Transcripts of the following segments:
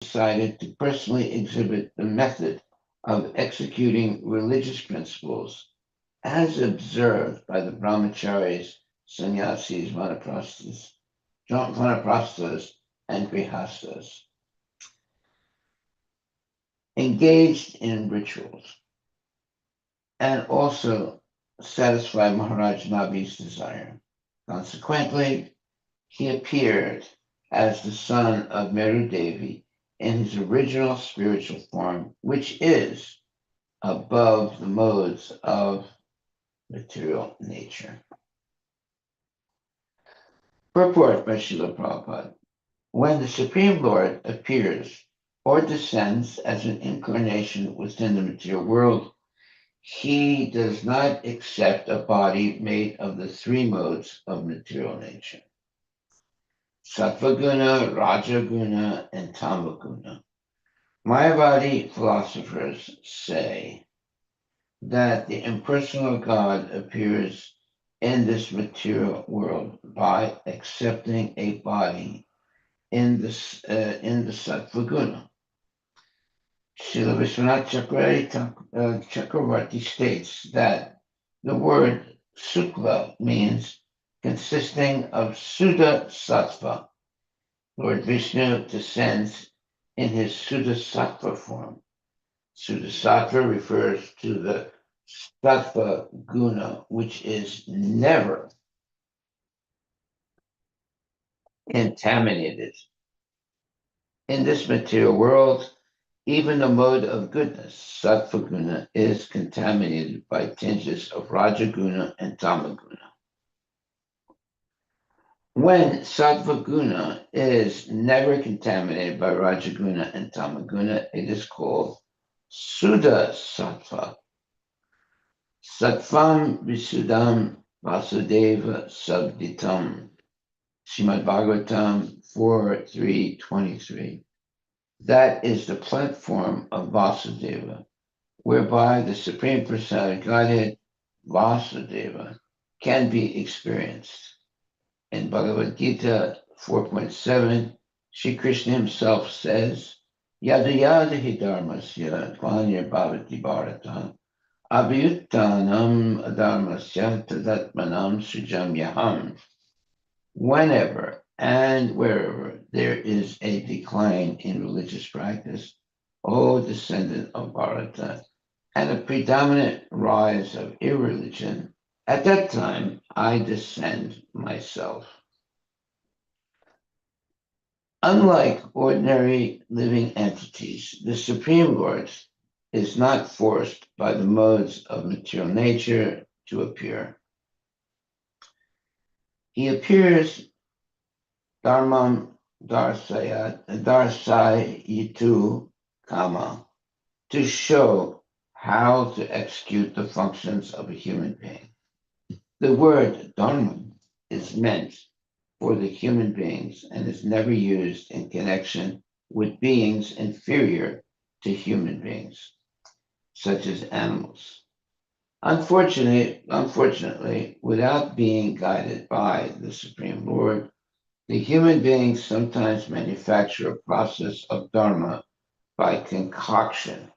decided to personally exhibit the method of executing religious principles as observed by the brahmacharis, sannyasis, vanaprasthas, and grihastas, engaged in rituals, and also satisfy Maharaj Nabi's desire. Consequently, he appeared as the son of Meru Devi in his original spiritual form, which is above the modes of material nature. Purport by Srila Prabhupada. When the Supreme Lord appears or descends as an incarnation within the material world, he does not accept a body made of the three modes of material nature: Sattvaguna, Rajaguna, and Tamaguna. Mayavadi philosophers say that the impersonal God appears in this material world by accepting a body in the Sattvaguna. Srila Vishwanath Chakravarti states that the word Sukla means consisting of Suddha Sattva. Lord Vishnu descends in his Suddha Sattva form. Suddha Sattva refers to the Sattva guna, which is never contaminated. In this material world, even the mode of goodness, Sattva guna, is contaminated by tinges of Rajaguna and Tamaguna. When Sattva guna is never contaminated by Rajaguna and Tamaguna, it is called Suddha Sattva. Sattvam Visuddham Vasudeva Sabditam. Srimad Bhagavatam 4.3.23. That is the platform of Vasudeva, whereby the Supreme Personality Godhead, Vasudeva, can be experienced. In Bhagavad Gita 4.7, Sri Krishna himself says, Yada yada hi dharmasya glanya bhavati bharata abhyuttanam adharmasya tadatmanam sujam yaham. Whenever and wherever there is a decline in religious practice, O descendant of Bharata, and a predominant rise of irreligion, at that time I descend myself. Unlike ordinary living entities, the Supreme Lord is not forced by the modes of material nature to appear. He appears Dharmam Darsayitu Kama to show how to execute the functions of a human being. The word Dharma is meant for the human beings and is never used in connection with beings inferior to human beings, such as animals. Unfortunately, without being guided by the Supreme Lord, the human beings sometimes manufacture a process of dharma by concoction.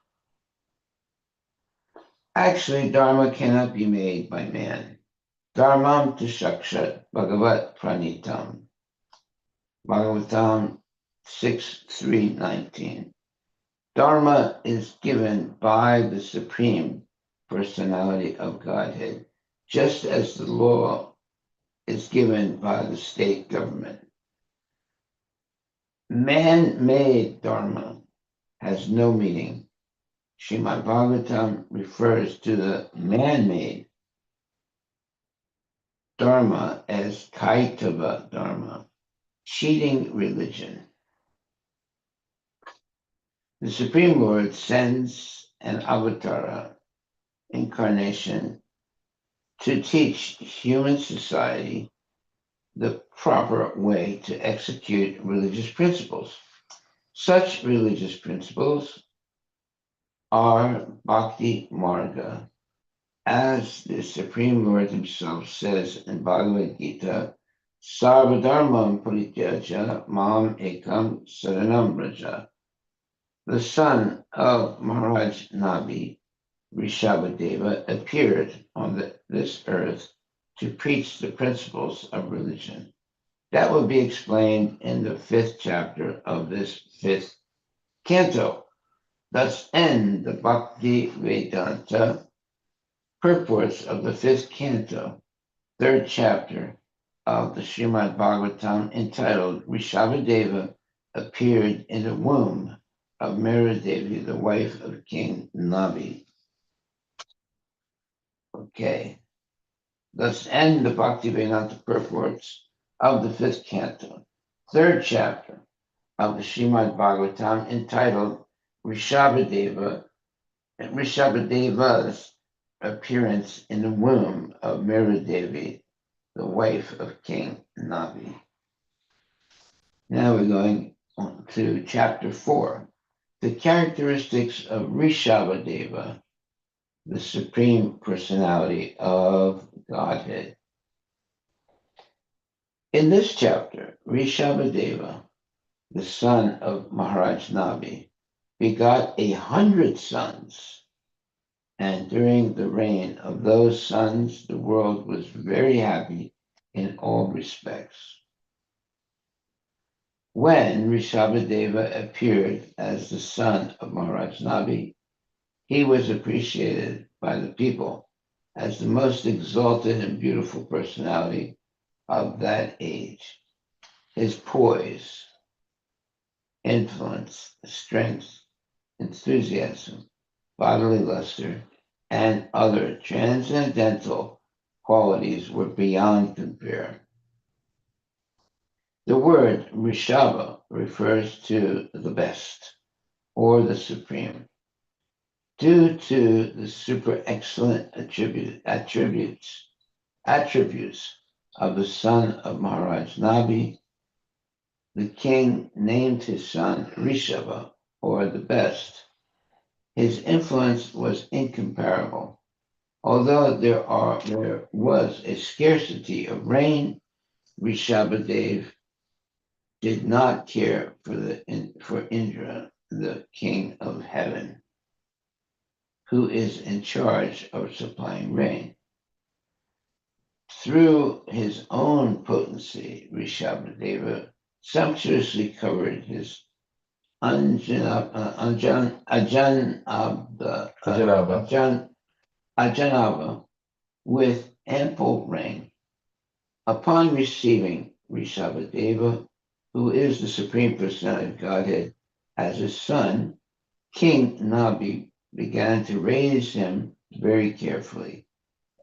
Actually, dharma cannot be made by man. Dharmam tu shakshat bhagavat pranitam. Bhagavatam 6.3.19. Dharma is given by the Supreme Personality of Godhead, just as the law is given by the state government. Man-made dharma has no meaning. Srimad Bhagavatam refers to the man-made dharma as kaitava dharma, cheating religion. The Supreme Lord sends an avatara incarnation to teach human society the proper way to execute religious principles. Such religious principles are Bhakti Marga, as the Supreme Lord himself says in Bhagavad Gita, Sarvadharmam parityaja mam ekam saranam braja The son of Maharaj Nabi, Rishabhadeva, appeared on this earth to preach the principles of religion. That will be explained in the 5th chapter of this 5th canto. Thus end the Bhakti Vedanta purports of the 5th canto, 3rd chapter of the Srimad Bhagavatam, entitled Rishabhadeva appeared in the womb of Meradevi, the wife of King Nabi. Okay. Thus end the Bhaktivedanta purports of the 5th canto, 3rd chapter of the Srimad Bhagavatam, entitled Rishabhadeva's appearance in the womb of Meradevi, the wife of King Nabi. Now we're going on to chapter 4, the characteristics of Rishabhadeva, the Supreme Personality of Godhead. In this chapter, Rishabhadeva, the son of Maharaj Nabi, begot 100 sons, and during the reign of those sons, the world was very happy in all respects. When Rishabhadeva appeared as the son of Maharaj Nabi, he was appreciated by the people as the most exalted and beautiful personality of that age. His poise, influence, strength, enthusiasm, bodily luster, and other transcendental qualities were beyond compare. The word Rishabha refers to the best or the supreme. Due to the super excellent attributes of the son of Maharaj Nabi, the king named his son Rishabha, or the best. His influence was incomparable. Although there was a scarcity of rain, Rishabhadev did not care for Indra, the king of heaven, who is in charge of supplying rain. Through his own potency, Rishabhadeva sumptuously covered his Ajanava with ample rain. Upon receiving Rishabhadeva, who is the Supreme Personality of Godhead, as his son, King Nabi began to raise him very carefully.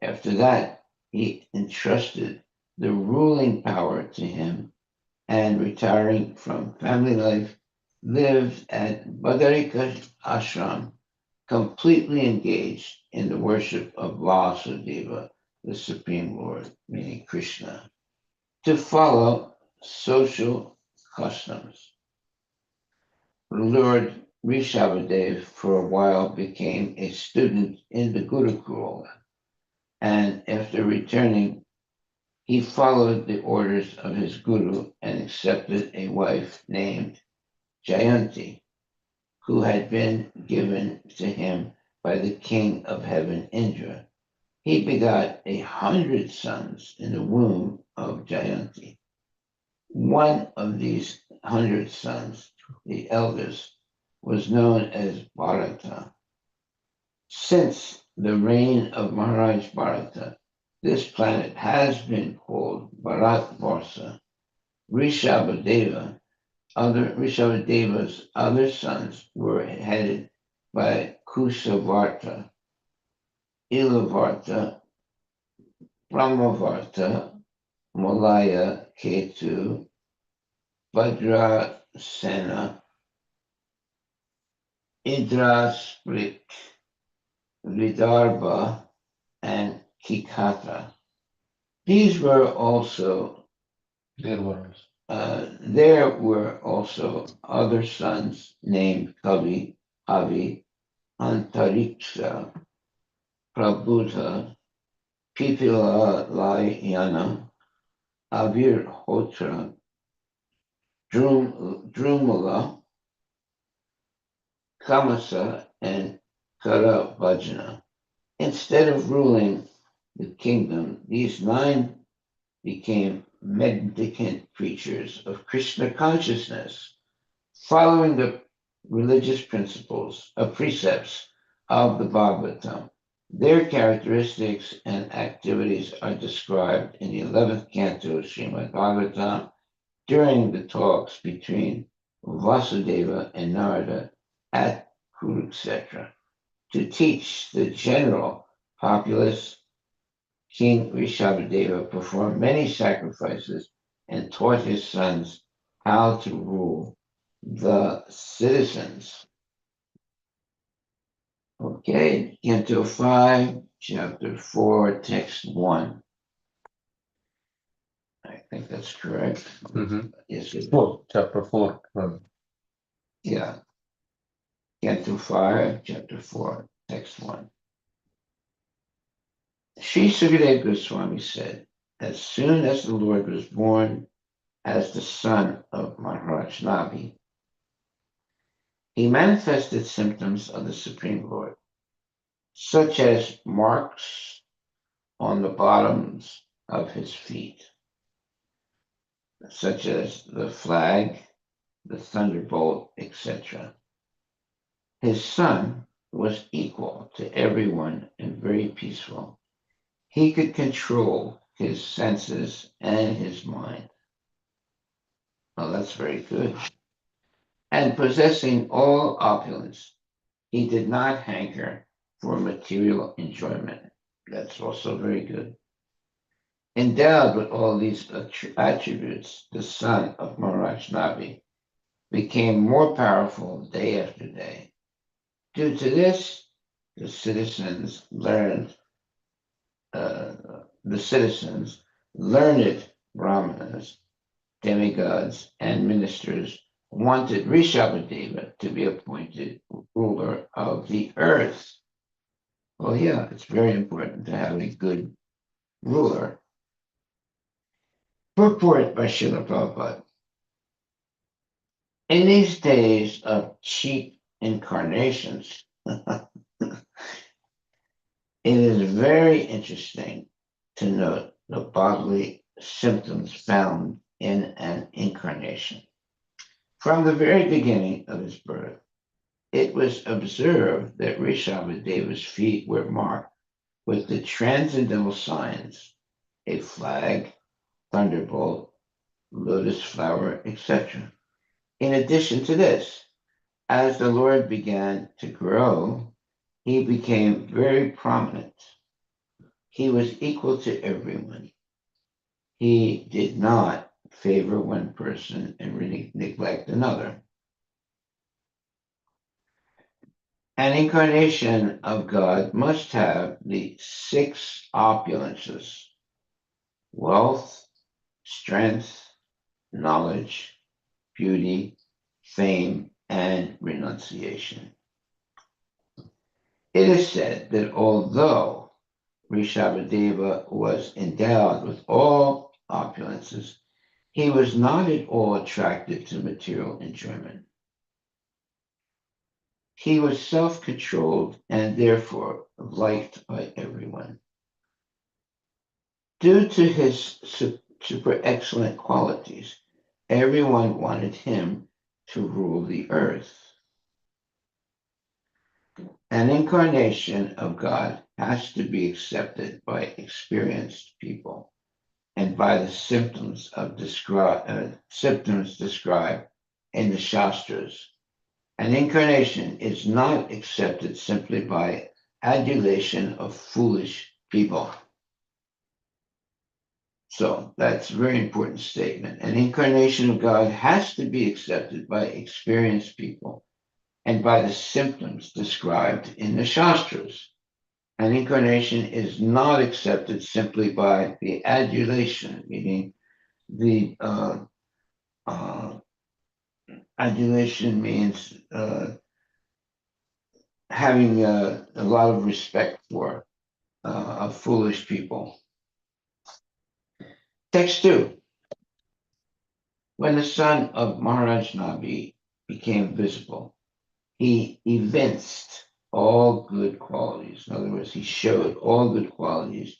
After that, he entrusted the ruling power to him, and retiring from family life, lived at Badarika Ashram, completely engaged in the worship of Vasudeva, the Supreme Lord, meaning Krishna, to follow social customs. Lord Rishabhadev for a while became a student in the Gurukula, and after returning, he followed the orders of his guru and accepted a wife named Jayanti, who had been given to him by the king of heaven, Indra. He begot 100 sons in the womb of Jayanti. One of these 100 sons, the eldest, was known as Bharata. Since the reign of Maharaj Bharata, this planet has been called Bharatvarsa. Rishabhadeva's other sons were headed by Kusavarta, Ilavarta, Brahmavarta, Malaya, Ketu, Bhadrasena, Indrasprik, Vidarbha, and Kikata. These were also there were also other sons named Kavi, Avi, Antariksha, Prabhuta, Pipilayana, Avirhotra, Drumala, Kamasa, and Karavajana. Instead of ruling the kingdom, these nine became mendicant creatures of Krishna consciousness, following the religious principles of precepts of the Bhagavatam. Their characteristics and activities are described in the 11th canto of Srimad Bhagavatam during the talks between Vasudeva and Narada at Kurukshetra. To teach the general populace, King Rishabhadeva performed many sacrifices and taught his sons how to rule the citizens. Okay, Canto 5, Chapter 4, Text 1. I think that's correct. Yes, it is. Chapter 4. Yeah. Canto 5, Chapter 4, Text 1. Sri Sukadeva Goswami said, as soon as the Lord was born as the son of Maharaj Nabi, he manifested symptoms of the Supreme Lord, such as marks on the bottoms of his feet, such as the flag, the thunderbolt, etc. His son was equal to everyone and very peaceful. He could control his senses and his mind. Well, that's very good. And possessing all opulence, he did not hanker for material enjoyment. That's also very good. Endowed with all these attributes, the son of Maharaj Nabi became more powerful day after day. Due to this, the citizens learned, learned brahmanas, demigods, and ministers wanted Rishabhadeva to be appointed ruler of the earth. Well, yeah, it's very important to have a good ruler. Purport by Srila Prabhupada. In these days of cheap incarnations, it is very interesting to note the bodily symptoms found in an incarnation. From the very beginning of his birth, it was observed that Rishabhadeva's feet were marked with the transcendental signs, a flag, thunderbolt, lotus flower, etc. In addition to this, as the Lord began to grow, he became very prominent. He was equal to everyone. He did not favor one person and really neglect another. An incarnation of God must have the six opulences: wealth, strength, knowledge, beauty, fame, and renunciation. It is said that although Rishabhadeva was endowed with all opulences, he was not at all attracted to material enjoyment. He was self-controlled and therefore liked by everyone. Due to his super excellent qualities, everyone wanted him to rule the earth. An incarnation of God has to be accepted by experienced people and by the symptoms described in the Shastras. An incarnation is not accepted simply by adulation of foolish people. So that's a very important statement. An incarnation of God has to be accepted by experienced people and by the symptoms described in the Shastras. An incarnation is not accepted simply by the adulation, meaning the adulation means having a lot of respect for foolish people. Text 2. When the son of Maharaj Nabi became visible, He evinced all good qualities. In other words, he showed all good qualities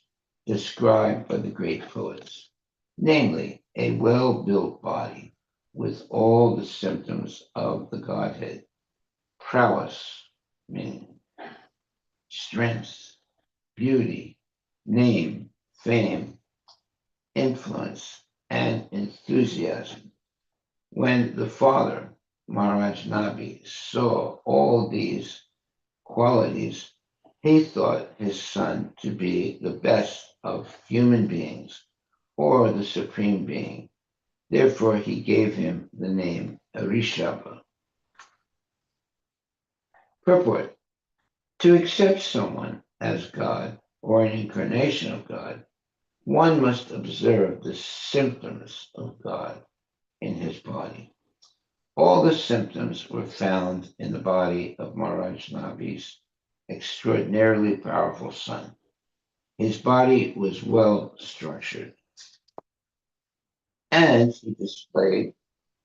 described by the great poets, namely, a well built body with all the symptoms of the Godhead, prowess, meaning strength, beauty, name, fame, influence, and enthusiasm. When the father, Maharaj Nabi, saw all these qualities, he thought his son to be the best of human beings or the supreme being. Therefore, he gave him the name Arishaba. Purport: to accept someone as God or an incarnation of God, one must observe the symptoms of God in his body. All the symptoms were found in the body of Maharaj Nabi's extraordinarily powerful son. His body was well structured, and he displayed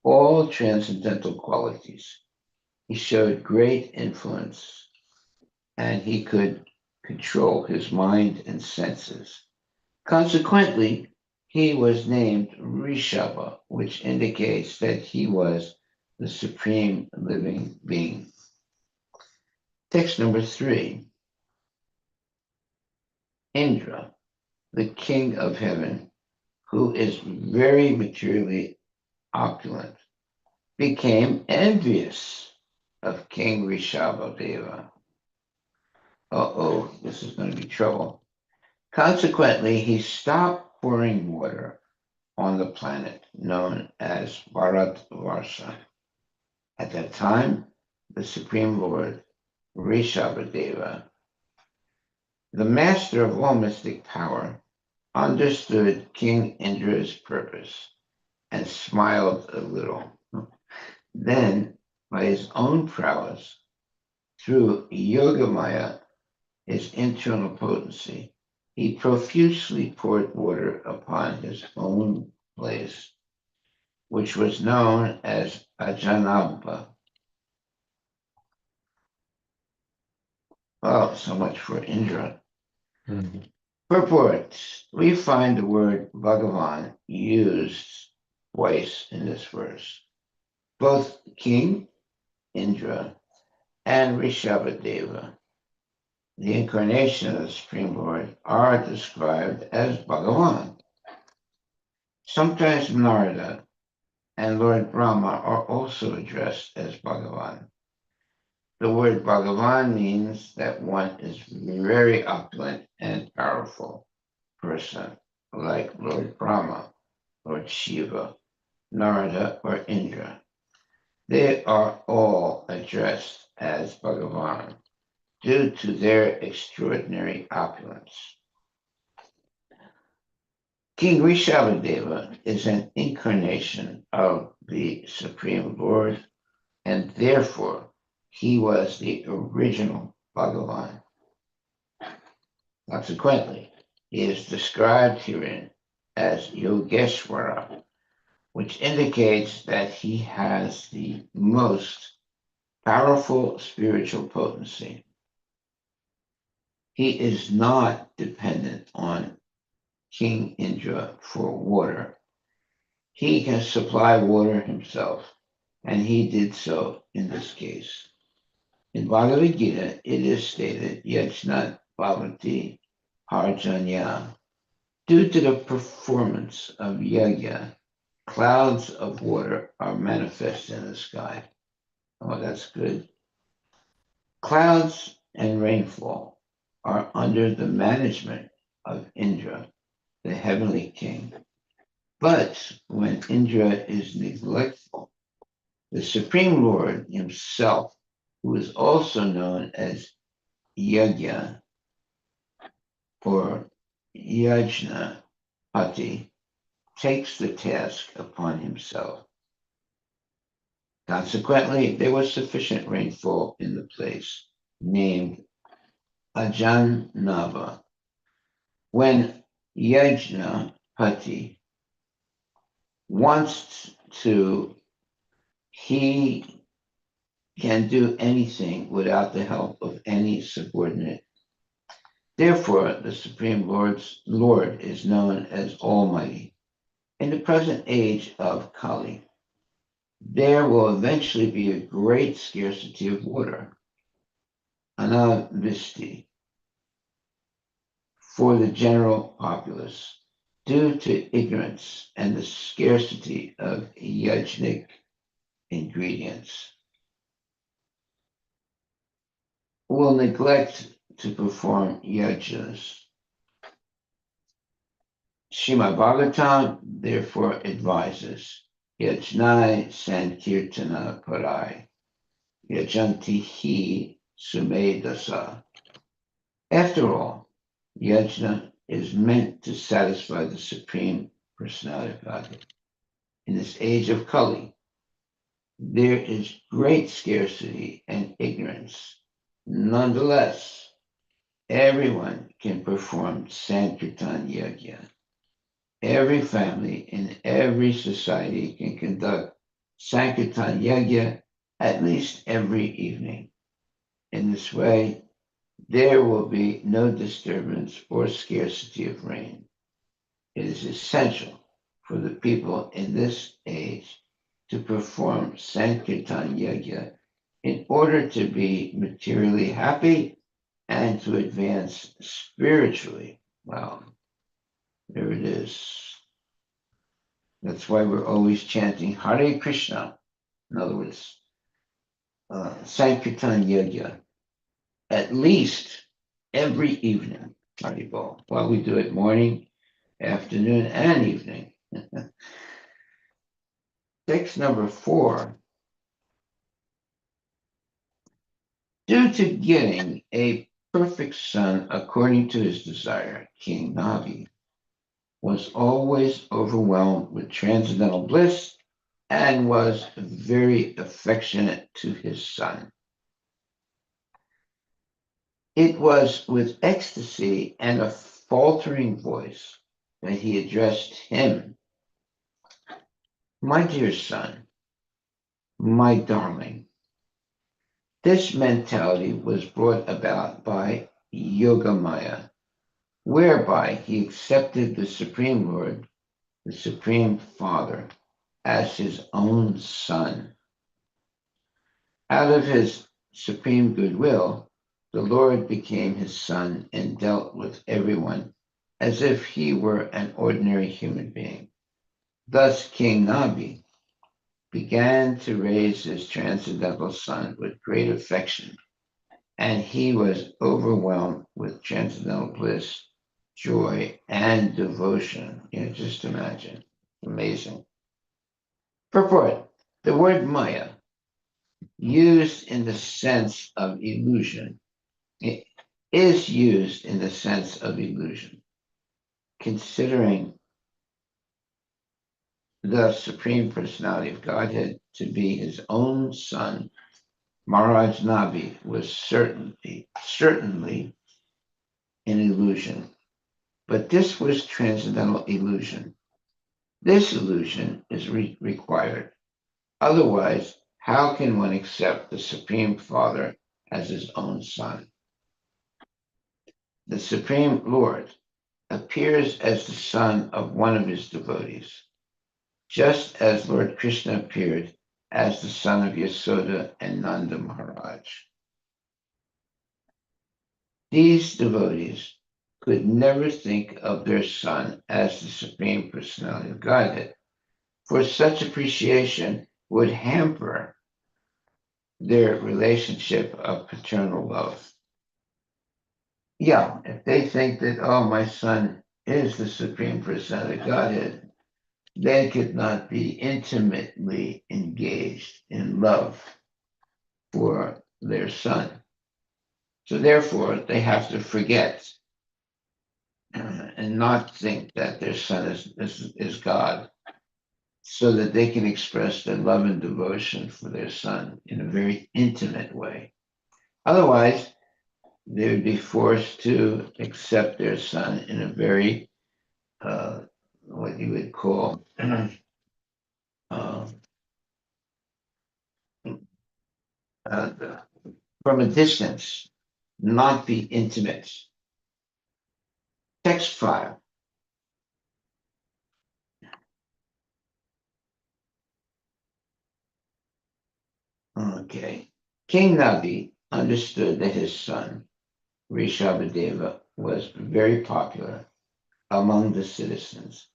all transcendental qualities. He showed great influence, and he could control his mind and senses. Consequently, he was named Rishaba, which indicates that he was the supreme living being. Text number 3. Indra, the king of heaven, who is very materially opulent, became envious of King Rishabhadeva. Uh-oh, this is going to be trouble. Consequently, he stopped pouring water on the planet known as Bharatvarsha. At that time, the Supreme Lord, Rishabhadeva, the master of all mystic power, understood King Indra's purpose and smiled a little. Then, by his own prowess, through Yogamaya, his internal potency, he profusely poured water upon his own place, which was known as Ajanabha. Well, so much for Indra. Purport: we find the word Bhagavan used twice in this verse. Both King Indra and Rishabhadeva, the incarnation of the Supreme Lord, are described as Bhagavan. Sometimes Narada and Lord Brahma are also addressed as Bhagavan. The word Bhagavan means that one is very opulent and powerful person, like Lord Brahma, Lord Shiva, Narada, or Indra. They are all addressed as Bhagavan due to their extraordinary opulence. King Rishabhadeva is an incarnation of the Supreme Lord, and therefore he was the original Bhagavan. Consequently, he is described herein as Yogeshwara, which indicates that he has the most powerful spiritual potency. He is not dependent on King Indra for water. He can supply water himself, and he did so in this case. In Bhagavad Gita, it is stated, Yajnat Bhavati Harjanya. Due to the performance of yajna, clouds of water are manifest in the sky. Oh, that's good. Clouds and rainfall are under the management of Indra, the heavenly king. But when Indra is neglectful, the Supreme Lord himself, who is also known as Yajna or Yajna Pati, takes the task upon himself. Consequently, there was sufficient rainfall in the place named Ajanava. When Yajna Pati wants to, he can do anything without the help of any subordinate. Therefore, the Supreme Lord is known as Almighty. In the present age of Kali, there will eventually be a great scarcity of water, anavisti, for the general populace due to ignorance and the scarcity of yajnik ingredients. Will neglect to perform yajnas. Srimad Bhagavatam therefore advises Yajnai Sankirtana Parai Yajanti Hi Sumedasa. After all, yajna is meant to satisfy the Supreme Personality of Godhead. In this age of Kali, there is great scarcity and ignorance. Nonetheless, everyone can perform Sankirtan Yajna. Every family in every society can conduct Sankirtan Yajna at least every evening. In this way, there will be no disturbance or scarcity of rain. It is essential for the people in this age to perform Sankirtan Yajna in order to be materially happy and to advance spiritually. Wow, there it is. That's why we're always chanting Hare Krishna. In other words, Sankirtan Yajna, at least every evening. Haribol. Well, we do it morning, afternoon, and evening. Text number 4. Due to getting a perfect son according to his desire, King Navi was always overwhelmed with transcendental bliss and was very affectionate to his son. It was with ecstasy and a faltering voice that he addressed him. My dear son, my darling. This mentality was brought about by Yogamaya, whereby he accepted the Supreme Lord, the Supreme Father, as his own son. Out of his supreme goodwill, the Lord became his son and dealt with everyone as if he were an ordinary human being. Thus, King Nabi began to raise his transcendental son with great affection, and he was overwhelmed with transcendental bliss, joy, and devotion. Just imagine. Amazing. Purport. The word Maya, used in the sense of illusion, it is used in the sense of illusion, considering the Supreme Personality of Godhead to be his own son. Maharaj Nabi was certainly an illusion, but this was transcendental illusion. This illusion is required. Otherwise, how can one accept the Supreme Father as his own son? The Supreme Lord appears as the son of one of his devotees, just as Lord Krishna appeared as the son of Yasoda and Nanda Maharaj. These devotees could never think of their son as the Supreme Personality of Godhead, for such appreciation would hamper their relationship of paternal love. Yeah, if they think that, oh, my son is the Supreme Personality of Godhead, they could not be intimately engaged in love for their son. So therefore, they have to forget and not think that their son is God, so that they can express their love and devotion for their son in a very intimate way. Otherwise, they would be forced to accept their son in a very, what you would call, uh, uh, from a distance, not be intimate. Text file. Okay. King Nabi understood that his son, Rishabhadeva, was very popular among the citizens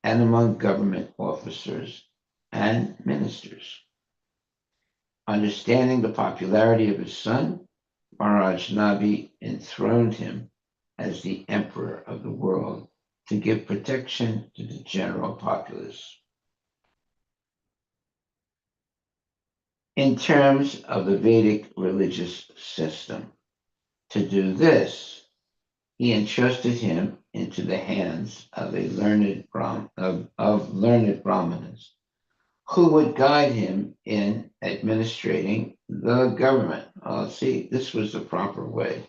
and among government officers and ministers. Understanding the popularity of his son, Maharaj Nabi enthroned him as the emperor of the world to give protection to the general populace. In terms of the Vedic religious system, to do this, he entrusted him into the hands of learned Brahmanas who would guide him in administrating the government. See, this was the proper way.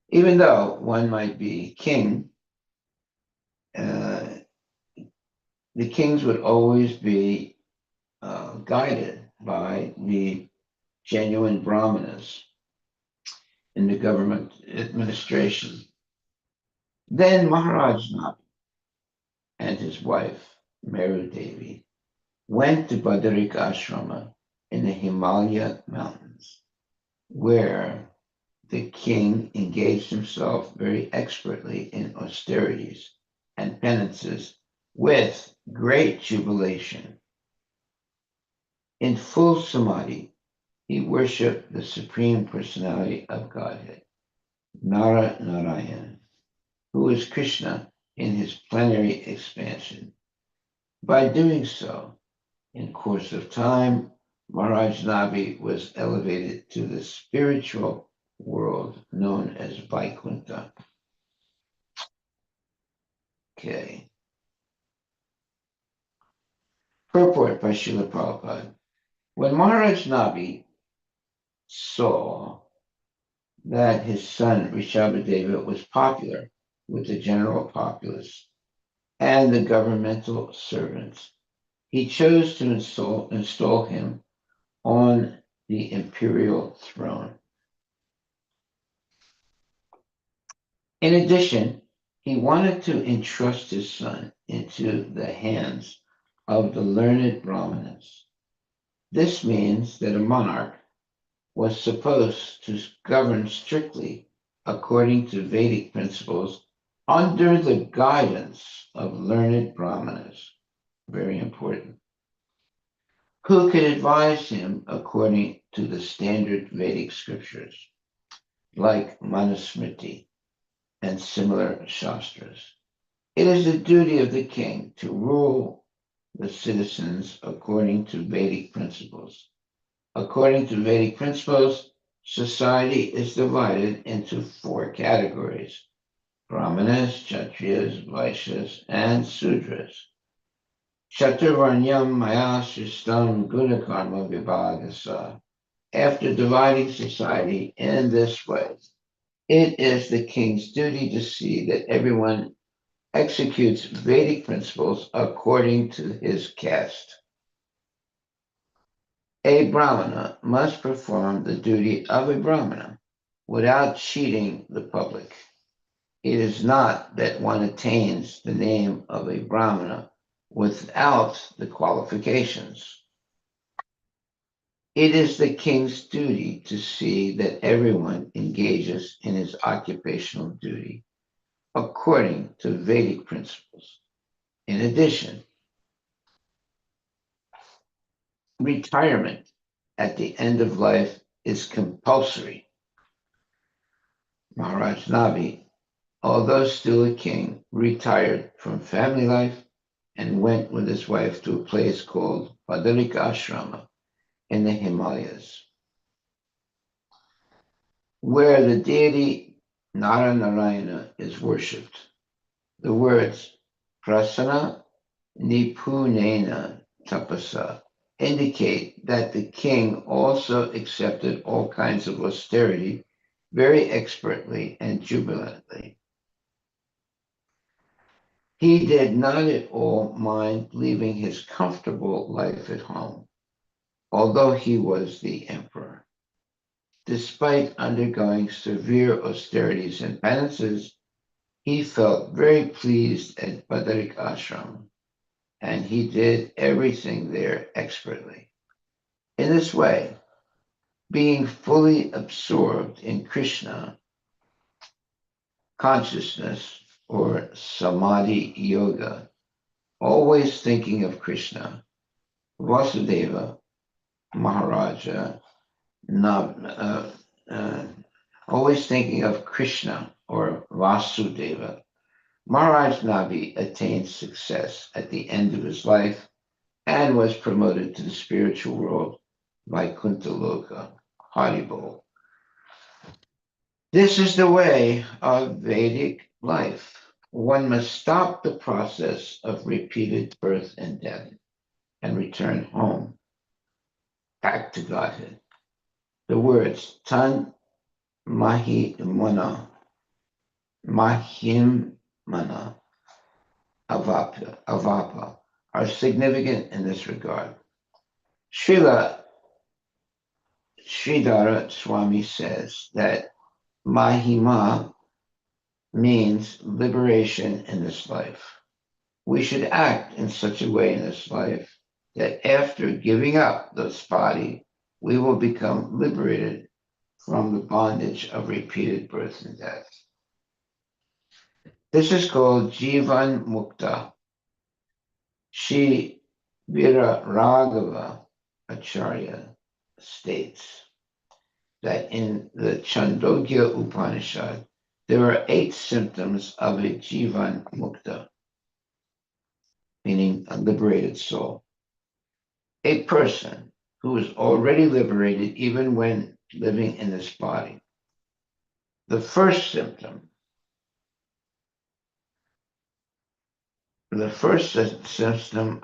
Even though one might be king, uh, the kings would always be guided by the genuine brahmanas in the government administration. Then Maharaj Nabi and his wife, Meru Devi, went to Badarik Ashrama in the Himalaya mountains, where the king engaged himself very expertly in austerities and penances with great jubilation. In full samadhi, he worshipped the Supreme Personality of Godhead, Narayana, who is Krishna in his plenary expansion. By doing so, in course of time, Maharaj Nabi was elevated to the spiritual world known as Vaikuntha. Okay. Purport by Srila Prabhupada. When Maharaj Nabi saw that his son Rishabhadeva was popular with the general populace and the governmental servants, he chose to install him on the imperial throne. In addition, he wanted to entrust his son into the hands of the learned Brahmanas. This means that a monarch was supposed to govern strictly according to Vedic principles under the guidance of learned Brahmanas. Very important. Who could advise him according to the standard Vedic scriptures, like Manusmriti and similar Shastras. It is the duty of the king to rule the citizens according to Vedic principles. According to Vedic principles, society is divided into four categories: Brahmanas, Kshatriyas, Vaishyas, and Sudras. Chaturvarnyam maya sristam gunakarma vibhagasa. After dividing society in this way, it is the king's duty to see that everyone executes Vedic principles according to his caste. A Brahmana must perform the duty of a Brahmana without cheating the public. It is not that one attains the name of a Brahmana without the qualifications. It is the king's duty to see that everyone engages in his occupational duty according to Vedic principles. In addition, retirement at the end of life is compulsory. Maharaj Nabi, although still a king, retired from family life and went with his wife to a place called Padalika Ashrama in the Himalayas, where the deity Narayana is worshipped. The words prasana nipunena tapasa indicate that the king also accepted all kinds of austerity very expertly and jubilantly. He did not at all mind leaving his comfortable life at home. although he was the emperor. Despite undergoing severe austerities and penances, he felt very pleased at Badarik Ashram, and he did everything there expertly. In this way, being fully absorbed in Krishna consciousness or samadhi yoga, always thinking of Krishna, Vasudeva, Maharaja, uh, uh, always thinking of Krishna or Vasudeva. Maharaj Nabi attained success at the end of his life and was promoted to the spiritual world by Kuntaloka, Haribol. This is the way of Vedic life. One must stop the process of repeated birth and death and return home, back to Godhead. The words Tan Mahimana, Mahimana, Avapa are significant in this regard. Srila Sridhara Swami says that Mahima means liberation in this life. We should act in such a way in this life that after giving up this body, we will become liberated from the bondage of repeated birth and death. This is called Jivan Mukta. Shri Vira Raghava Acharya states that in the Chandogya Upanishad, there are 8 symptoms of a Jivan Mukta, meaning a liberated soul. A person who is already liberated even when living in this body. The first symptom,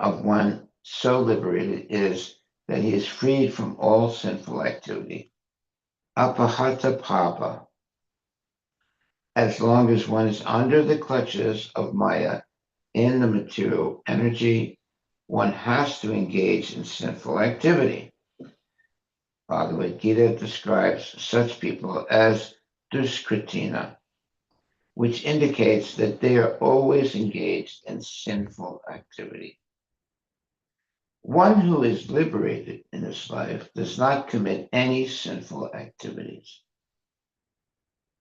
of one so liberated is that he is freed from all sinful activity. Apahata papa. As long as one is under the clutches of Maya in the material energy, one has to engage in sinful activity. Bhagavad Gita describes such people as duskritina, which indicates that they are always engaged in sinful activity. One who is liberated in this life does not commit any sinful activities.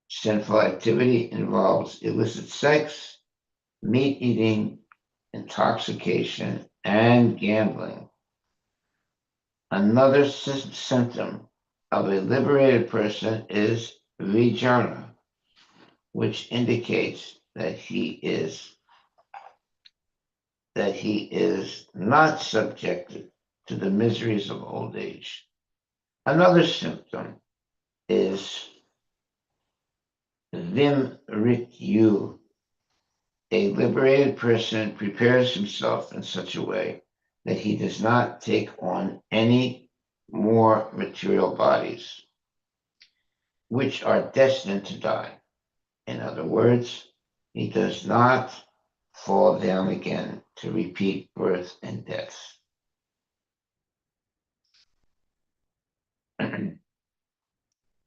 Sinful activity involves illicit sex, meat eating, intoxication, and gambling. Another symptom of a liberated person is vijara, which indicates that he is not subjected to the miseries of old age. Another symptom is vimrityu. A liberated person prepares himself in such a way that he does not take on any more material bodies, which are destined to die. In other words, he does not fall down again to repeat birth and death.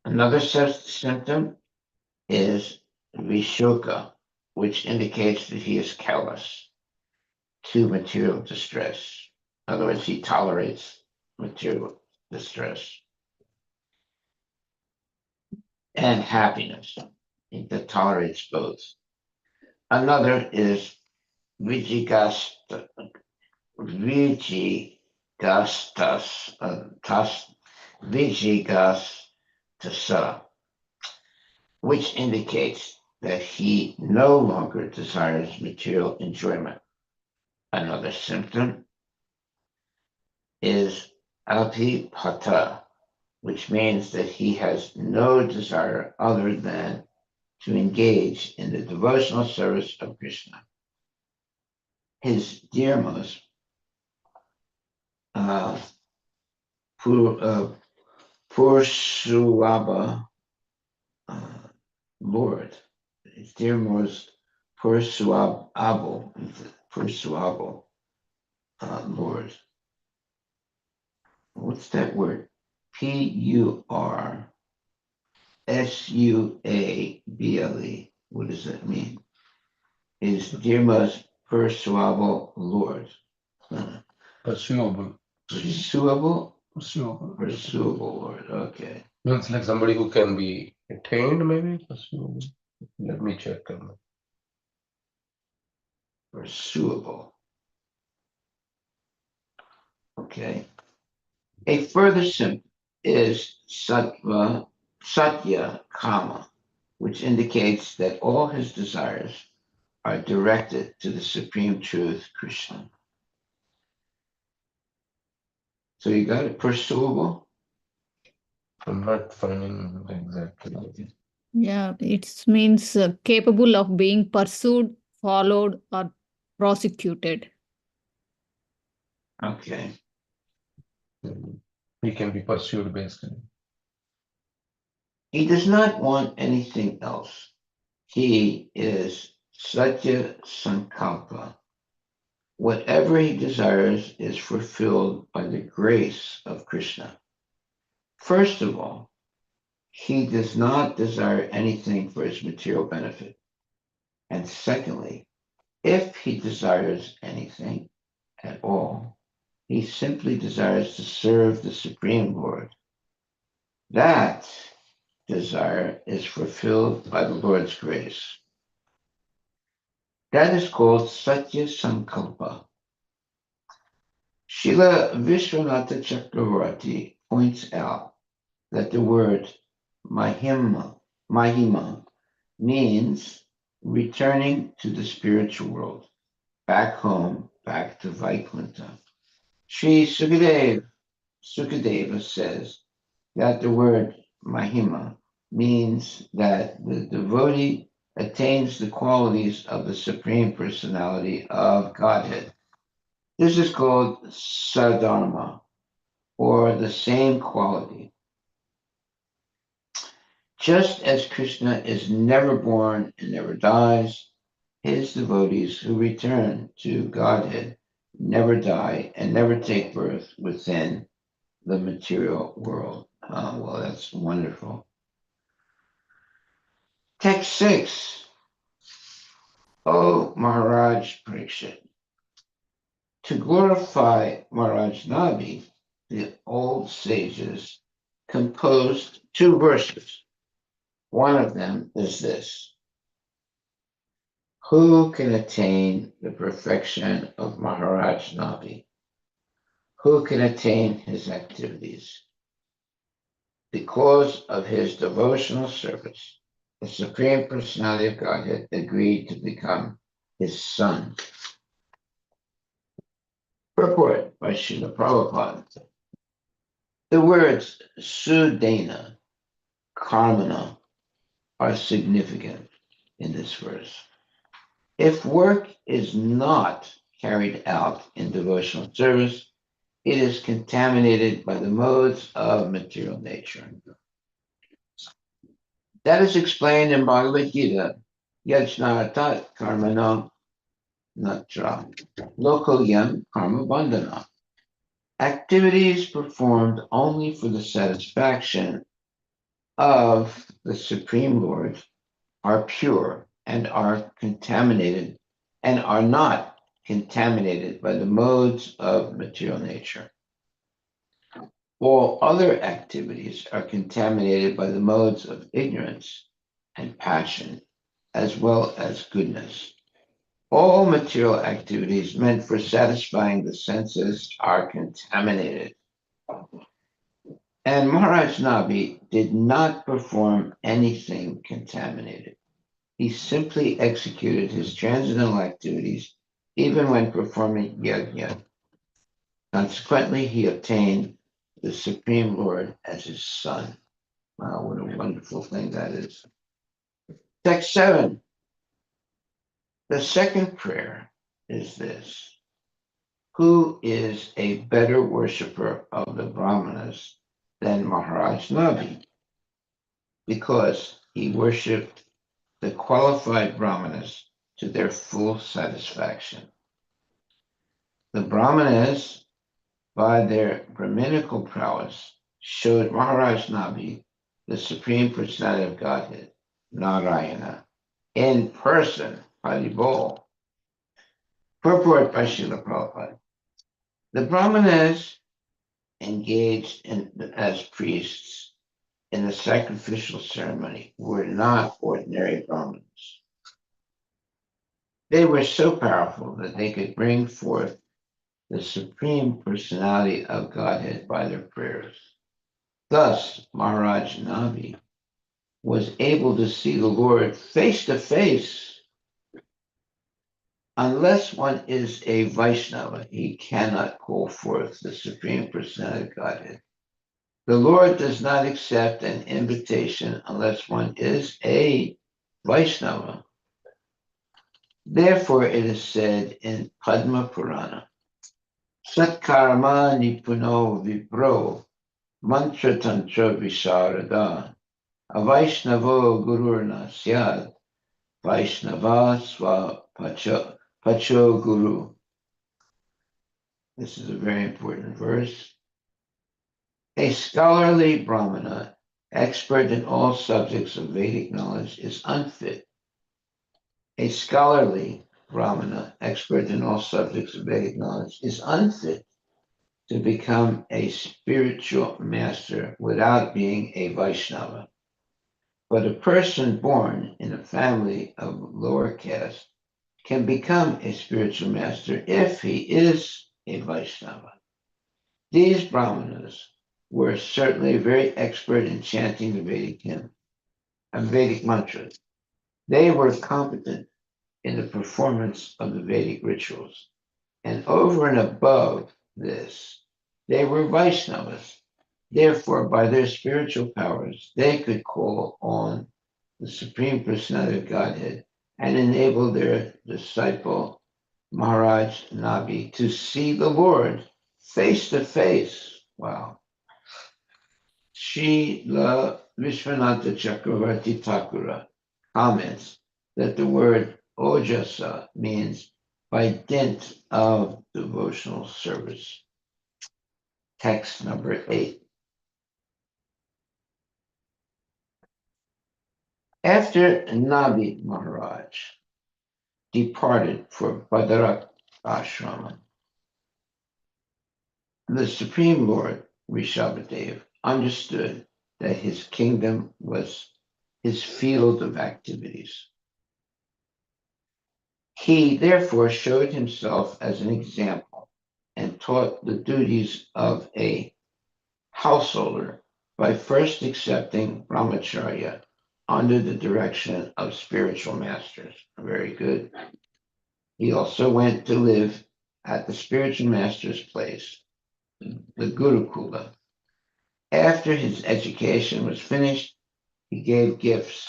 Another symptom is vishoka, which indicates that he is callous to material distress. In other words, he tolerates material distress and happiness. He tolerates both. Another is vijigastas, Vijigastasa, which indicates that he no longer desires material enjoyment. Another symptom is apipata, which means that he has no desire other than to engage in the devotional service of Krishna. His dearmost Pursuaba Lord, his dearmost Pursuabo Lord, what's that word? Pursuable. What does that mean? Is dear most persuable Lord. Pursuable. Pursuable? Pursuable. Pursuable Lord. Okay. Means like somebody who can be attained, maybe? Pursuable. Let me check. Pursuable. Okay. A further symbol is Satya Kama, which indicates that all his desires are directed to the supreme truth, Krishna. So you got it, pursuable? I'm not finding exactly. Yeah, it means capable of being pursued, followed, or prosecuted. Okay. He can be pursued basically. He does not want anything else. He is Satya Sankalpa. Whatever he desires is fulfilled by the grace of Krishna. First of all, he does not desire anything for his material benefit. And secondly, if he desires anything at all, he simply desires to serve the Supreme Lord. That desire is fulfilled by the Lord's grace. That is called Satya Sankalpa. Srila Vishwanatha Chakravarti points out that the word Mahima means returning to the spiritual world, back home, back to Vaikuntha. Sri Sukadeva says that the word Mahima means that the devotee attains the qualities of the Supreme Personality of Godhead. This is called Sadharma, or the same quality. Just as Krishna is never born and never dies, his devotees who return to Godhead never die and never take birth within the material world. Well, that's wonderful. Text 6. O Maharaj Parikshit. To glorify Maharaj Nabi, the old sages composed two verses. One of them is this: who can attain the perfection of Maharaj Nabi? Who can attain his activities? Because of his devotional service, the Supreme Personality of Godhead agreed to become his son. Purport by Srila Prabhupada. The words Sudena, Karmana are significant in this verse. If work is not carried out in devotional service, it is contaminated by the modes of material nature. That is explained in Bhagavad Gita, Yajnanatat Karmana Natra, Lokoyam Karma Bandhana. Activities performed only for the satisfaction of the Supreme Lord are pure and are contaminated and are not contaminated by the modes of material nature. All other activities are contaminated by the modes of ignorance and passion, as well as goodness. All material activities meant for satisfying the senses are contaminated. And Maharaj Nabi did not perform anything contaminated. He simply executed his transcendental activities even when performing yajna. Consequently, he obtained the Supreme Lord as his son. Wow, what a wonderful thing that is. Text 7. The second prayer is this: who is a better worshiper of the Brahmanas than Maharaj Nabi? Because he worshipped the qualified Brahmanas to their full satisfaction. The Brahmanas by their Brahminical prowess, showed Maharaj Nabi, the Supreme Personality of Godhead, Narayana, in person, Haribol. Purport by Srila Prabhupada. The Brahmanas engaged as priests in the sacrificial ceremony were not ordinary Brahmins. They were so powerful that they could bring forth the Supreme Personality of Godhead by their prayers. Thus, Maharaj Nabi was able to see the Lord face to face. Unless one is a Vaishnava, he cannot call forth the Supreme Personality of Godhead. The Lord does not accept an invitation unless one is a Vaishnava. Therefore, it is said in Padma Purana, Satkarma nipuno vipro mantra tantra visharada avaishnavo gururna syad vaishnava swa pacho guru. This is a very important verse. A scholarly Brahmana, expert in all subjects of Vedic knowledge, is unfit. A scholarly Brahmana, expert in all subjects of Vedic knowledge, is unfit to become a spiritual master without being a Vaishnava. But a person born in a family of lower caste can become a spiritual master if he is a Vaishnava. These Brahmanas were certainly very expert in chanting the Vedic hymn and Vedic mantras. They were competent in the performance of the Vedic rituals. And over and above this, they were Vaishnavas. Therefore, by their spiritual powers, they could call on the Supreme Personality of Godhead and enable their disciple, Maharaj Nabi, to see the Lord face to face. Wow. Srila Vishwanatha Chakravarti Thakura comments that the word ojasa means by dint of devotional service. Text number 8. After Nabi Maharaj departed for Badarak Ashrama, the Supreme Lord Rishabhadev understood that his kingdom was his field of activities. He therefore showed himself as an example and taught the duties of a householder by first accepting brahmacharya under the direction of spiritual masters. Very good. He also went to live at the spiritual master's place, the Gurukula. After his education was finished, he gave gifts,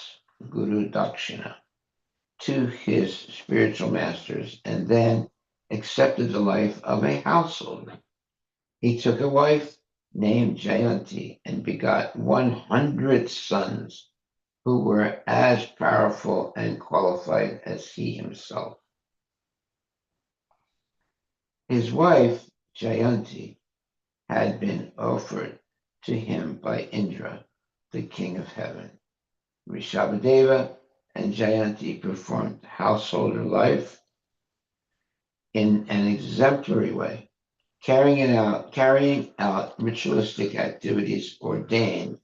Guru Dakshina, to his spiritual masters and then accepted the life of a householder. He took a wife named Jayanti and begot 100 sons who were as powerful and qualified as he himself. His wife, Jayanti, had been offered to him by Indra, the king of heaven. Rishabhadeva and Jayanti performed householder life in an exemplary way, carrying out ritualistic activities ordained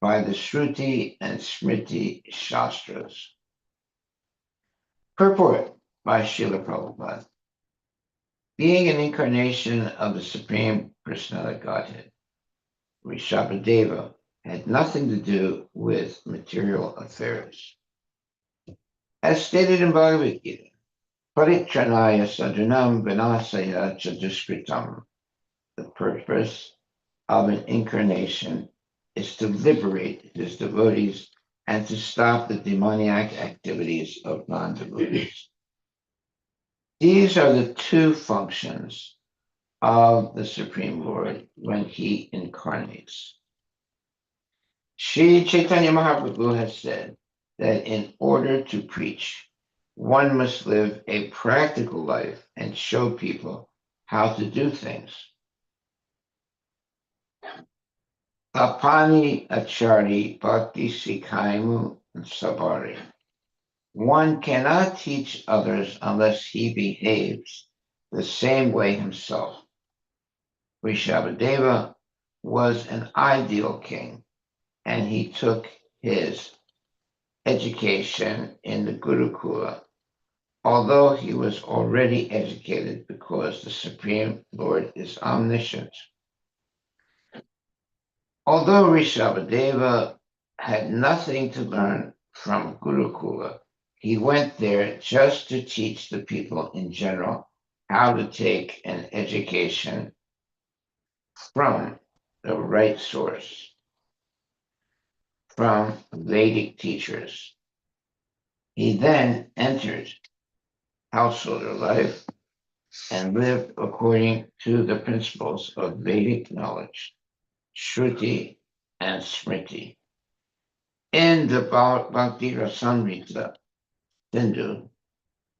by the Shruti and Smriti Shastras. Purport by Srila Prabhupada. Being an incarnation of the Supreme Personality of Godhead, Rishabhadeva had nothing to do with material affairs. As stated in Bhagavad Gita, Paritranaya sadhanam vinasaya chaduskritam. The purpose of an incarnation is to liberate his devotees and to stop the demoniac activities of non-devotees. These are the two functions of the Supreme Lord when he incarnates. Sri Chaitanya Mahaprabhu has said that in order to preach, one must live a practical life and show people how to do things. Apani achari bhakti sikhaimu sabari. One cannot teach others unless he behaves the same way himself. Rishabhadeva was an ideal king, and he took his education in the Gurukula, although he was already educated because the Supreme Lord is omniscient. Although Rishabhadeva had nothing to learn from Gurukula, he went there just to teach the people in general how to take an education from the right source, from Vedic teachers. He then entered householder life and lived according to the principles of Vedic knowledge, Shruti and Smriti. In the Bhakti Rasamrita Sindhu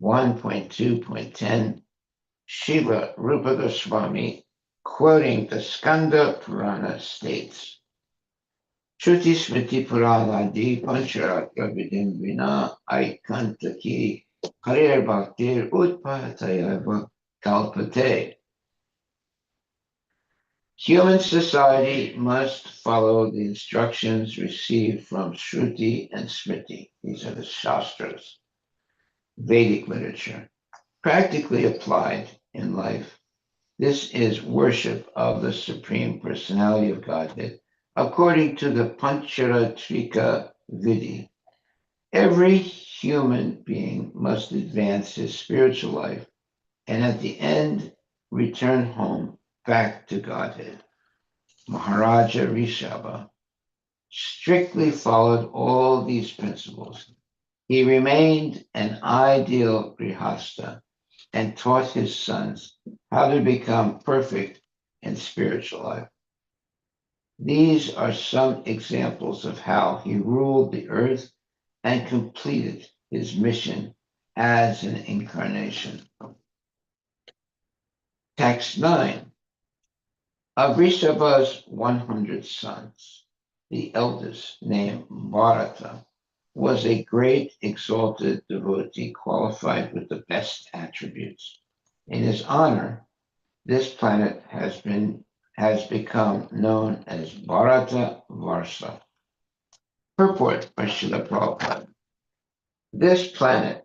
1.2.10, Srila Rupa Goswami, quoting the Skanda Purana, states, Shruti Smriti Puranadi Pancharatra Vidin Vina Aikantaki Harir Bhaktir Utpatayava Kalpate. Human society must follow the instructions received from Shruti and Smriti. These are the Shastras, Vedic literature, practically applied in life. This is worship of the Supreme Personality of Godhead, according to the Pancharatrika Vidhi. Every human being must advance his spiritual life and at the end return home back to Godhead. Maharaja Rishabha strictly followed all these principles. He remained an ideal grihasta and taught his sons how to become perfect in spiritual life. These are some examples of how he ruled the earth and completed his mission as an incarnation. Text 9. Of Rishabha's 100 sons, the eldest, named Bharata, was a great exalted devotee qualified with the best attributes. In his honor, this planet has become known as Bharata Varsa. Purport by Srila Prabhupada. This planet,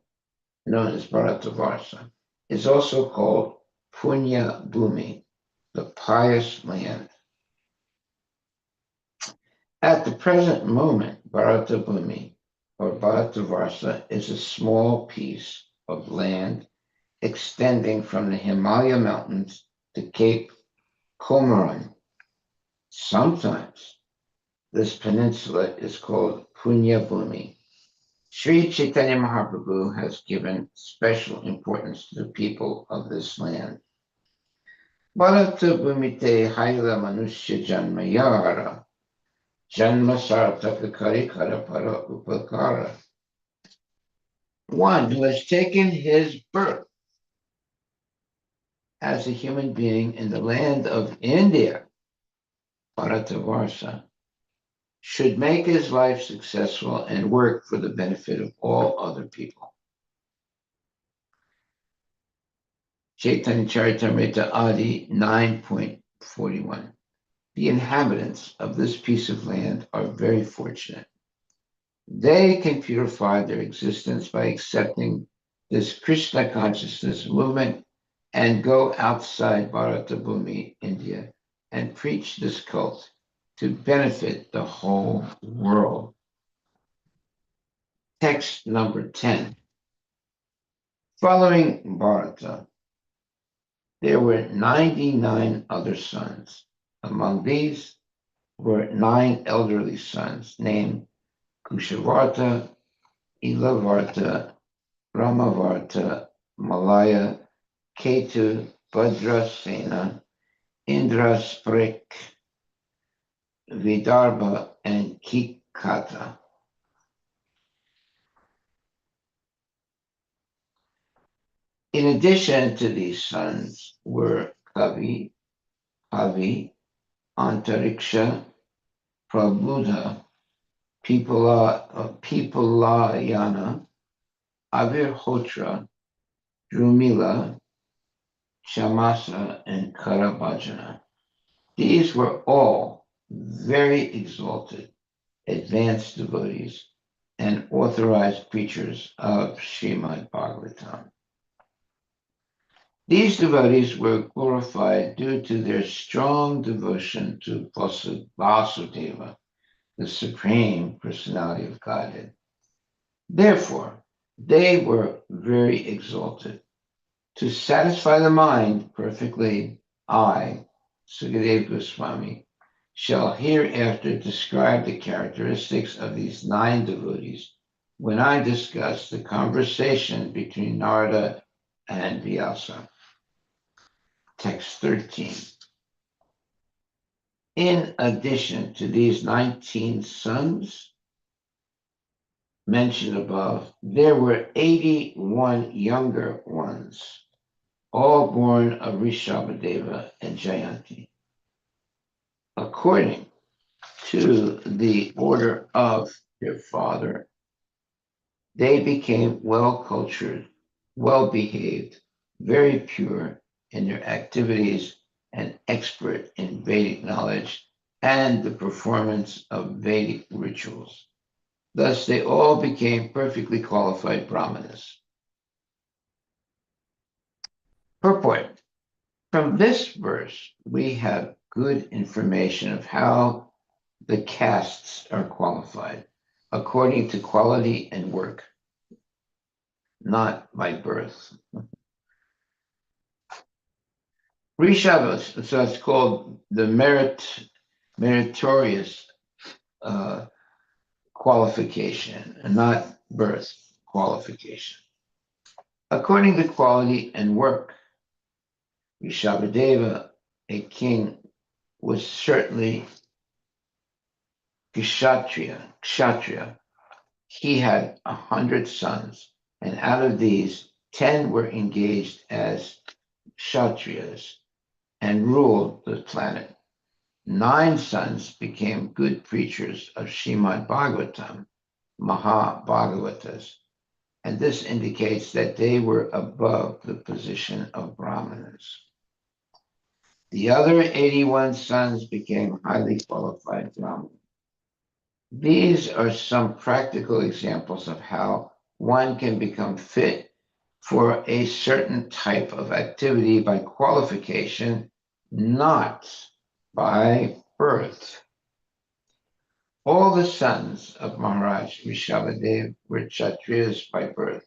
known as Bharata Varsa, is also called Punya Bhumi, the pious land. At the present moment, Bharata Bhumi, or Bharata Varsa, is a small piece of land extending from the Himalaya mountains to Cape Comorin. Sometimes this peninsula is called Punya Bhumi. Sri Chaitanya Mahaprabhu has given special importance to the people of this land. Bharata Bhumite Haila Manushya Janmayara Janma Sartaka Karikara Para Upakara. One who has taken his birth as a human being in the land of India, Bharatavarsa, should make his life successful and work for the benefit of all other people. Chaitanya Charitamrita Adi 9.41. The inhabitants of this piece of land are very fortunate. They can purify their existence by accepting this Krishna consciousness movement and go outside Bharatabhumi, India, and preach this cult to benefit the whole world. Text number 10. Following Bharata, there were 99 other sons. Among these were 9 elderly sons named Kushavarta, Ilavarta, Ramavarta, Malaya, Ketu, Bhadrasena, Indrasprik, Vidarbha, and Kikata. In addition to these sons were Kavi, Antariksha, Prabhuda, Pipalayana, Avirhotra, Drumila, Chamasa, and Karabhajana. These were all very exalted, advanced devotees and authorized preachers of Srimad Bhagavatam. These devotees were glorified due to their strong devotion to Vasudeva, the Supreme Personality of Godhead. Therefore, they were very exalted. To satisfy the mind perfectly, I, Sukadeva Goswami, shall hereafter describe the characteristics of these 9 devotees when I discuss the conversation between Narada and Vyasa. Text 13. In addition to these 19 sons mentioned above, there were 81 younger ones, all born of Rishabhadeva and Jayanti. According to the order of their father, they became well-cultured, well-behaved, very pure in their activities, and expert in Vedic knowledge and the performance of Vedic rituals. Thus, they all became perfectly qualified brahmanas. Purport. From this verse, we have good information of how the castes are qualified according to quality and work, not by birth. Rishabhas, so it's called the meritorious qualification, and not birth qualification. According to quality and work, Rishabhadeva, a king, was certainly kshatriya. He had 100 sons, and out of these, 10 were engaged as kshatriyas and ruled the planet. 9 sons became good preachers of Srimad Bhagavatam, Mahabhagavatas, and this indicates that they were above the position of brahmanas. The other 81 sons became highly qualified brahmanas. These are some practical examples of how one can become fit for a certain type of activity by qualification, not by birth. All the sons of Maharaj Rishabhadev were Kshatriyas by birth,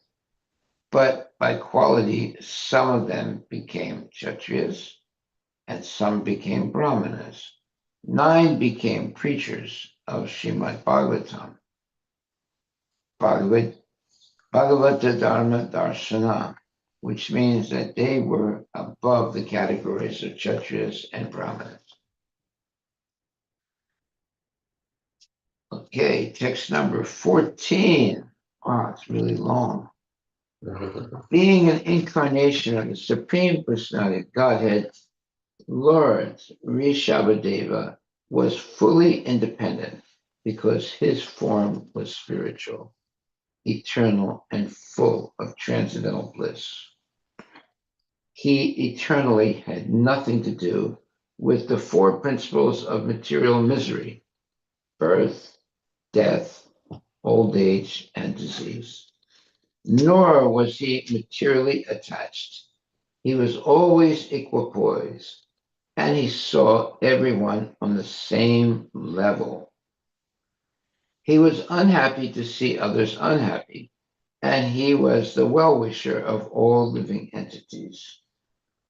but by quality, some of them became Kshatriyas and some became Brahmanas. 9 became preachers of Srimad Bhagavatam, Bhagavata Dharma Darshana, which means that they were above the categories of Kshatriyas and Brahmanas. Okay, text number 14. Wow, it's really long. Being an incarnation of the Supreme Personality of Godhead, Lord Rishabhadeva was fully independent because his form was spiritual, eternal, and full of transcendental bliss. He eternally had nothing to do with the 4 principles of material misery: birth, death, old age, and disease. Nor was he materially attached. He was always equipoised, and he saw everyone on the same level. He was unhappy to see others unhappy, and he was the well-wisher of all living entities.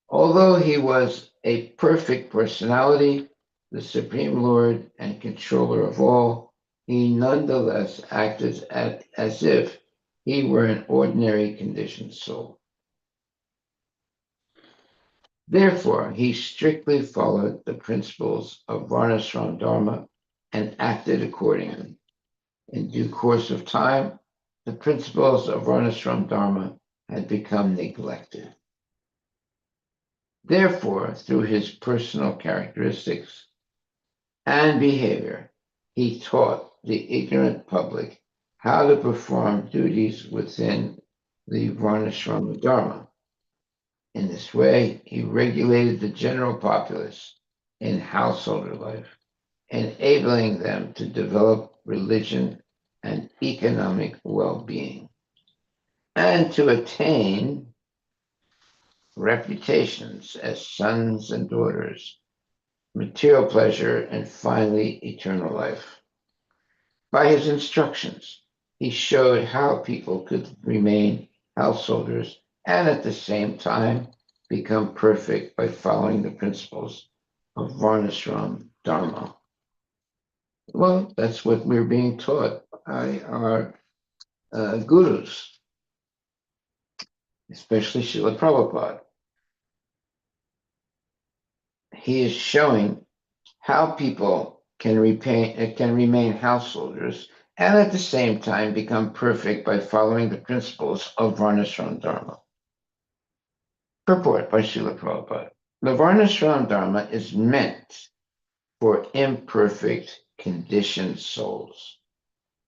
Although he was a perfect personality, the Supreme Lord and controller of all, he nonetheless acted as if he were an ordinary conditioned soul. Therefore, he strictly followed the principles of Varnashram Dharma and acted accordingly. In due course of time, the principles of Varnashram Dharma had become neglected. Therefore, through his personal characteristics and behavior, he taught the ignorant public how to perform duties within the Varnashrama Dharma. In this way, he regulated the general populace in householder life, enabling them to develop religion and economic well-being, and to attain reputations as sons and daughters, material pleasure, and finally eternal life. By his instructions, he showed how people could remain householders and at the same time become perfect by following the principles of Varnashram Dharma. Well, that's what we're being taught by our gurus, especially Srila Prabhupada. He is showing how people can remain householders and at the same time become perfect by following the principles of Varnashram Dharma. Purport by Srila Prabhupada. The Varnashram Dharma is meant for imperfect, conditioned souls.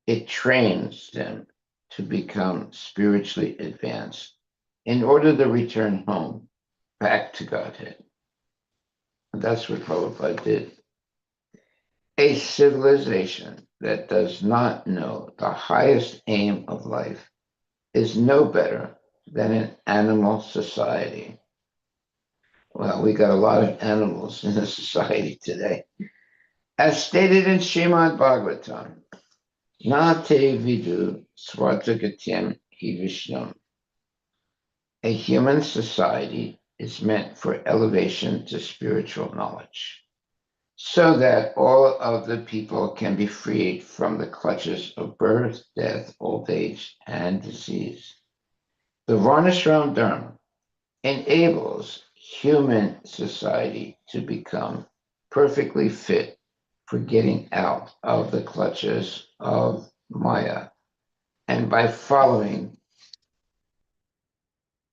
It trains them to become spiritually advanced in order to return home, back to Godhead. And that's what Prabhupada did. A civilization that does not know the highest aim of life is no better than an animal society. Well, we got a lot of animals in the society today. As stated in Srimad Bhagavatam, Na te vidu swartagatyam hi Vishnam. A human society is meant for elevation to spiritual knowledge, so that all of the people can be freed from the clutches of birth, death, old age, and disease. The Varnashram Dharma enables human society to become perfectly fit for getting out of the clutches of Maya. And by following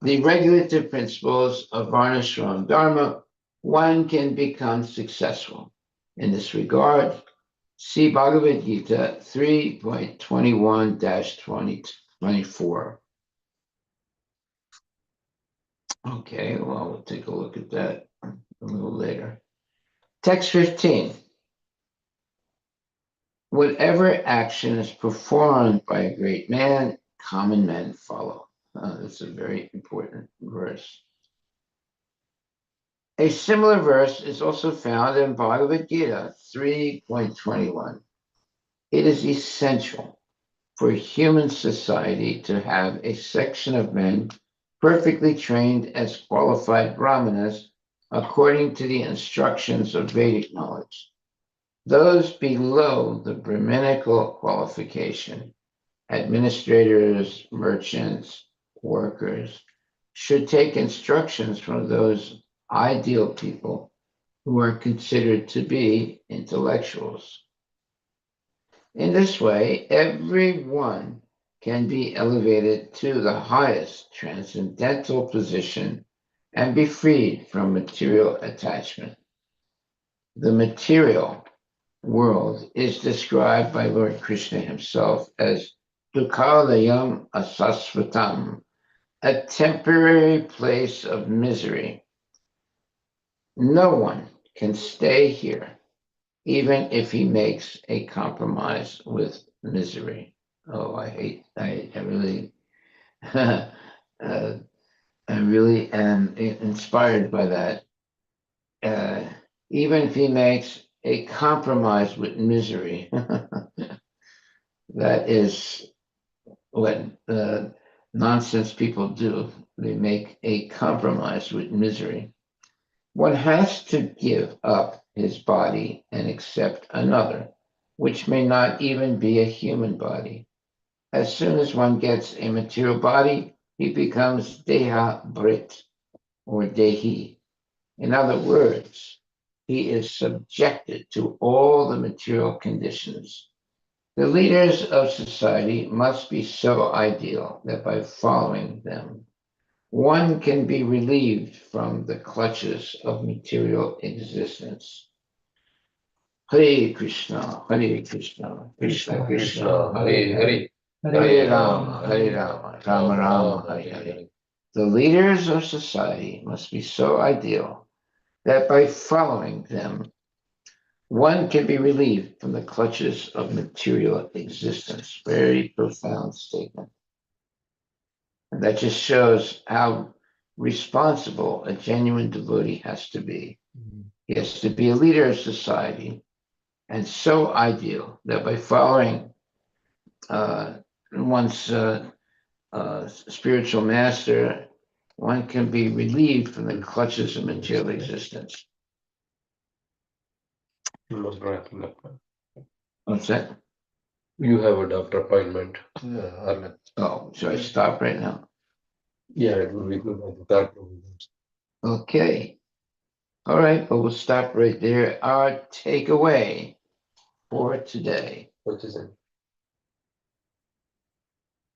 the regulative principles of Varnashram Dharma, one can become successful. In this regard, see Bhagavad Gita 3.21-2024. Okay, well, we'll take a look at that a little later. Text 15. Whatever action is performed by a great man, common men follow. That's a very important verse. A similar verse is also found in Bhagavad Gita 3.21. It is essential for human society to have a section of men perfectly trained as qualified brahmanas according to the instructions of Vedic knowledge. Those below the Brahminical qualification, administrators, merchants, workers, should take instructions from those ideal people who are considered to be intellectuals. In this way, everyone can be elevated to the highest transcendental position and be freed from material attachment. The material world is described by Lord Krishna himself as Dukhalayam Asasvatam, a temporary place of misery. No one can stay here, even if he makes a compromise with misery. Oh, I really, I really am inspired by that. Even if he makes a compromise with misery, that is what nonsense people do. They make a compromise with misery. One has to give up his body and accept another, which may not even be a human body. As soon as one gets a material body, he becomes Deha Brit or Dehi. In other words, he is subjected to all the material conditions. The leaders of society must be so ideal that by following them, one can be relieved from the clutches of material existence. Hare Krishna, Hare Krishna, Krishna Krishna, Hare Hare, Hare Rama, Rama Rama, Hare Hare. The leaders of society must be so ideal that by following them, one can be relieved from the clutches of material existence. Very profound statement. And that just shows how responsible a genuine devotee has to be. He has to be a leader of society and so ideal that by following one's spiritual master, one can be relieved from the clutches of material existence. You must wrapping up. What's that? You have a doctor appointment. Arlen. Oh, should I stop right now? Yeah, it will be good at that. Okay. All right, but we'll stop right there. Our takeaway for today What is it?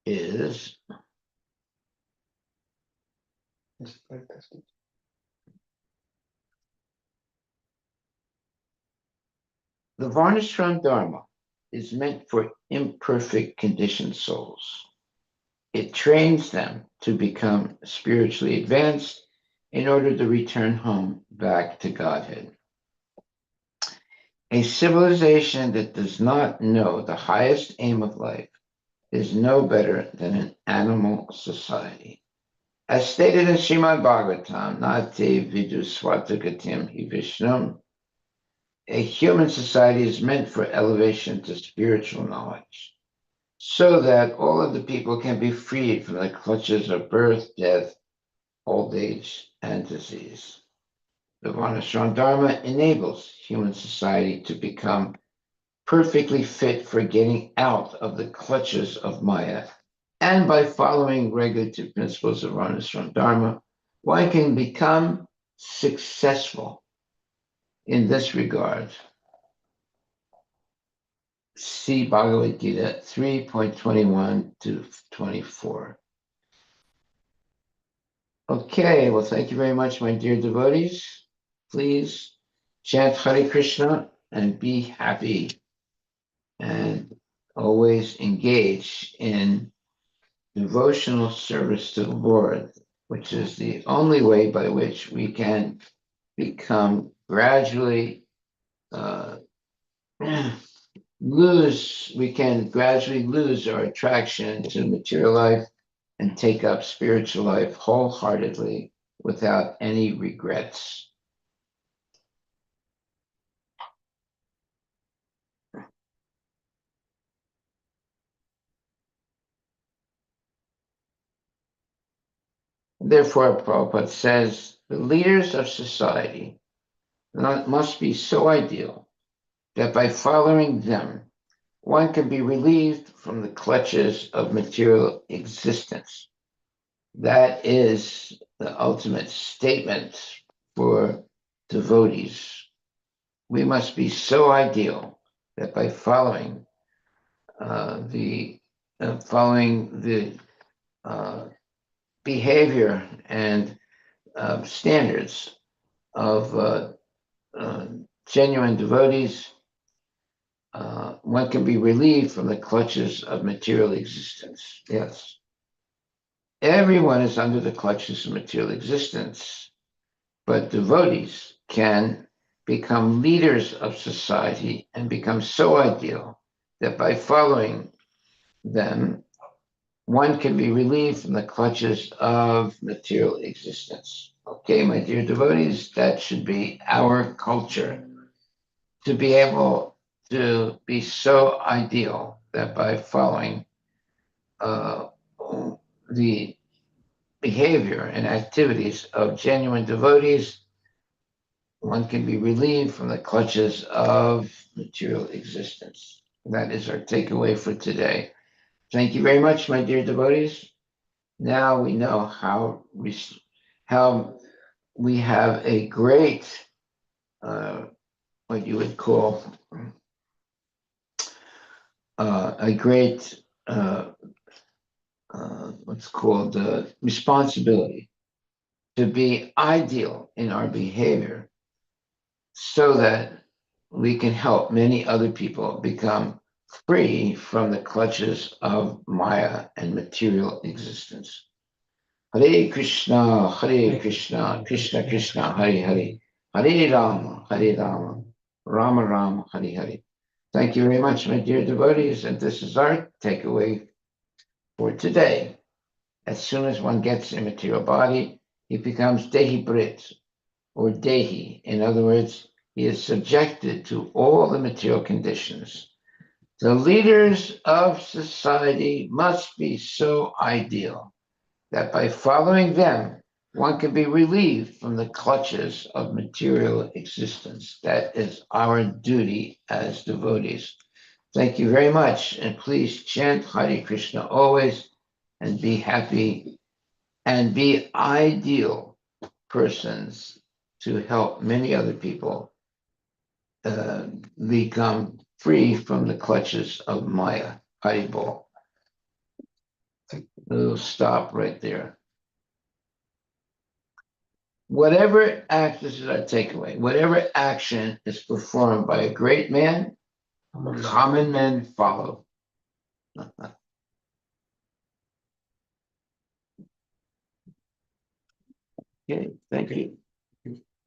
is It's fantastic. the Varnashram Dharma is meant for imperfect conditioned souls. It trains them to become spiritually advanced in order to return home back to Godhead. A civilization that does not know the highest aim of life is no better than an animal society. As stated in Srimad Bhagavatam, Nate Vidu Swatagatim Hi Vishnum, a human society is meant for elevation to spiritual knowledge, so that all of the people can be freed from the clutches of birth, death, old age, and disease. The Varnashram Dharma enables human society to become perfectly fit for getting out of the clutches of Maya. And by following regulative principles of Varnashram Dharma, one can become successful in this regard. See Bhagavad Gita 3.21 to 24. Okay, well, thank you very much, my dear devotees. Please chant Hare Krishna and be happy and always engage in devotional service to the Lord, which is the only way by which we can become gradually we can gradually lose our attraction to material life and take up spiritual life wholeheartedly without any regrets. Therefore, Prabhupada says the leaders of society must be so ideal that by following them, one can be relieved from the clutches of material existence. That is the ultimate statement for devotees. We must be so ideal that by following the behavior and standards of genuine devotees, one can be relieved from the clutches of material existence. Yes. Everyone is under the clutches of material existence, but devotees can become leaders of society and become so ideal that by following them, one can be relieved from the clutches of material existence. Okay, my dear devotees, that should be our culture, to be able to be so ideal that by following the behavior and activities of genuine devotees, one can be relieved from the clutches of material existence. That is our takeaway for today. Thank you very much, my dear devotees. Now we know how we have a great, what you would call a great, what's called responsibility to be ideal in our behavior, so that we can help many other people become free from the clutches of Maya and material existence. Hare Krishna, Krishna Krishna, Hare Hare, Hare Rama, Rama Rama, Hare Hare. Thank you very much, my dear devotees, and this is our takeaway for today. As soon as one gets a material body, he becomes Dehi Brit, or Dehi. In other words, he is subjected to all the material conditions. The leaders of society must be so ideal that by following them, one can be relieved from the clutches of material existence. That is our duty as devotees. Thank you very much, and please chant Hare Krishna always, and be happy, and be ideal persons to help many other people become free from the clutches of Maya. Haribol. We'll stop right there. Whatever act, this is our takeaway, whatever action is performed by a great man, common men follow. Okay, thank you.